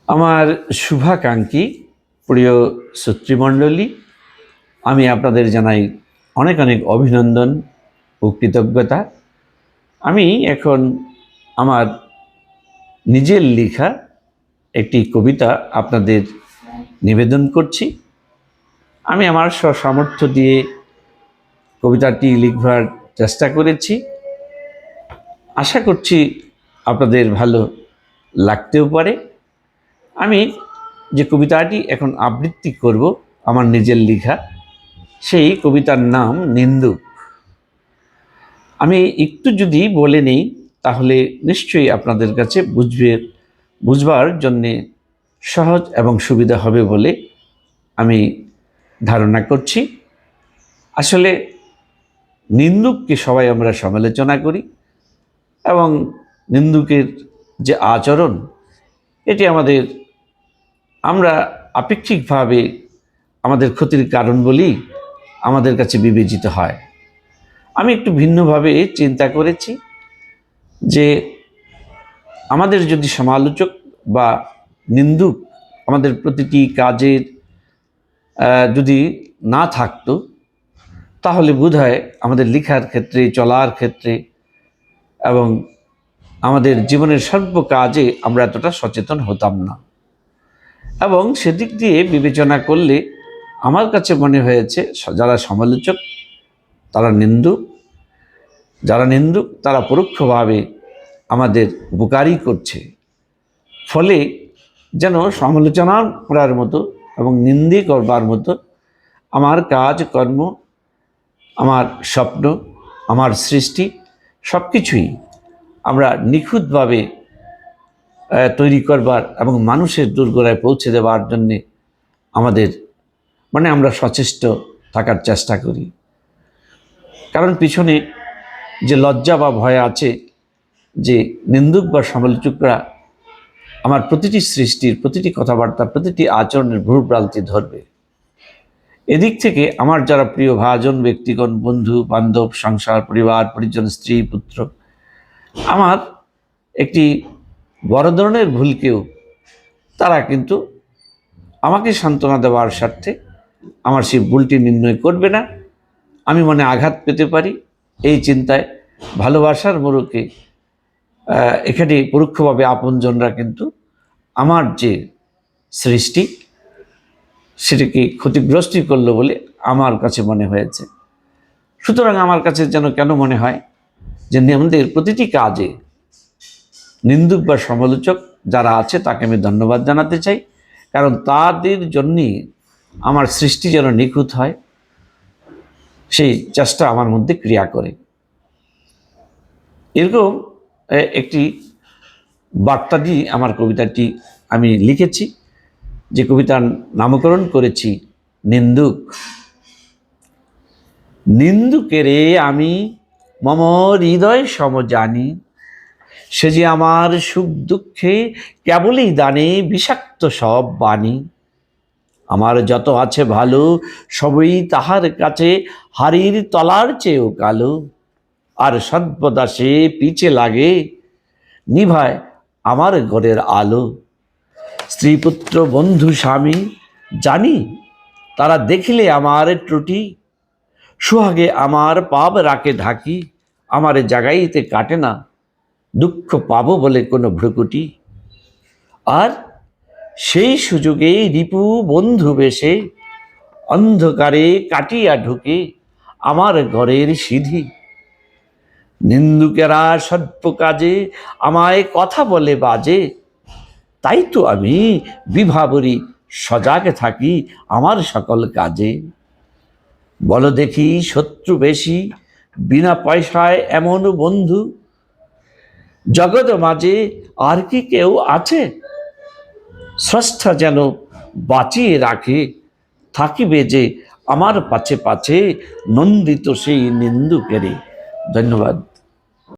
আমার শুভাকাঙ্ক্ষী প্রিয় শ্রোতৃমণ্ডলী, আমি আপনাদের জানাই অনেক অনেক অভিনন্দন ও কৃতজ্ঞতা। আমি এখন আমার নিজের লেখা একটি কবিতা আপনাদের নিবেদন করছি। আমি আমার সামর্থ্য দিয়ে কবিতাটি লিখবার চেষ্টা করেছি। আশা করছি আপনাদের ভালো লাগতেও পারে। আমি যে কবিতাটি এখন আবৃত্তি করব আমার নিজের লেখা, সেই কবিতার নাম নিন্দুক। আমি একটু যদি বলে নেই তাহলে নিশ্চয়ই আপনাদের কাছে বুঝবার জন্যে সহজ এবং সুবিধা হবে বলে আমি ধারণা করছি। আসলে নিন্দুককে সবাই আমরা সমালোচনা করি এবং নিন্দুকের যে আচরণ, এটি আমরা আপেক্ষিকভাবে আমাদের ক্ষতির কারণ বলেই আমাদের কাছে বিবেচিত হয়। আমি একটু ভিন্নভাবে চিন্তা করেছি যে আমাদের যদি সমালোচক বা নিন্দুক আমাদের প্রতিটি কাজের যদি না থাকতো, তাহলে বোধহয় আমাদের লেখার ক্ষেত্রে, চলার ক্ষেত্রে এবং আমাদের জীবনের সর্ব কাজে আমরা এতটা সচেতন হতাম না। এবং সেদিক দিয়ে বিবেচনা করলে আমার কাছে মনে হয়েছে যারা সমালোচক তারা নিন্দুক, যারা নিন্দুক তারা পরোক্ষভাবে আমাদের উপকারই করছে। ফলে যেন সমালোচনা করার মতো এবং নিন্দে করবার মতো আমার কাজ কর্ম, আমার স্বপ্ন, আমার সৃষ্টি সব কিছুই আমরা নিখুঁতভাবে তৈরি করবার এবং মানুষের দোরগোড়ায় পৌঁছে দেওয়ার জন্যে আমরা সচেষ্ট থাকার চেষ্টা করি। কারণ পিছনে যে লজ্জা বা ভয় আছে যে নিন্দুক বা সমালোচকরা আমার প্রতিটি সৃষ্টির, প্রতিটি কথাবার্তা, প্রতিটি আচরণের ভ্রুপ্রান্তি ধরবে। এদিক থেকে আমার যারা প্রিয় ভাজন ব্যক্তিগণ, বন্ধু বান্ধব, সংসার, পরিবার, পরিজন, স্ত্রী, পুত্র, আমার একটি বড় ধরনের ভুলকেও তারা কিন্তু আমাকে সান্ত্বনা দেওয়ার স্বার্থে আমার সেই ভুলটি নির্ণয় করবে না। আমি মনে আঘাত পেতে পারি এই চিন্তায় ভালোবাসার মোড়কে এখানে পরোক্ষভাবে আপনজনরা কিন্তু আমার যে সৃষ্টি সেটাকে ক্ষতিগ্রস্তই করলো বলে আমার কাছে মনে হয়েছে। সুতরাং আমার কাছে যেন কেন মনে হয় যে আমাদের প্রতিটি কাজে নিন্দুক বা সমালোচক যারা আছে তাকে আমি ধন্যবাদ জানাতে চাই, কারণ তাদের জন্যই আমার সৃষ্টি যেন নিখুঁত হয় সেই চেষ্টা আমার মধ্যে ক্রিয়া করে। এরকম একটি বার্তা দিয়ে আমার কবিতাটি আমি লিখেছি, যে কবিতার নামকরণ করেছি নিন্দুক। নিন্দুকেরে আমি মম হৃদয় সম জানি, সে যে আমার সুখ দুঃখে কেবলই দানে বিষাক্ত সব বাণী। আমার যত আছে ভালো সবই তাহার কাছে হাড়ির তলার চেয়েও কালো, আর সর্বদা সে পিছে লাগে নিভায় আমার ঘরের আলো। স্ত্রী পুত্র বন্ধু স্বামী জানি তারা দেখিলে আমার ত্রুটি, সুহাগে আমার পাপ রাখে ঢাকি, আমার জাগাইতে কাটে না দুঃখ পাবো বলে কোনো ভ্রুকুটি। আর সেই সুযোগে রিপু বন্ধু বেশে অন্ধকারে কাটিয়া ঢুকে আমার ঘরের সিঁধি। নিন্দুকেরা সর্ব কাজে আমায় কথা বলে বাজে, তাই তো আমি বিভাবরী সজাগ থাকি আমার সকল কাজে। বলো দেখি শত্রু বেশি বিনা পয়সায় এমন বন্ধু, জগৎ মাঝে আর কি কেউ আছে? স্রষ্টা যেন বাঁচিয়ে রাখে থাকিবে যে আমার পাছে পাছে নন্দিত সেই নিন্দুকেরে। ধন্যবাদ।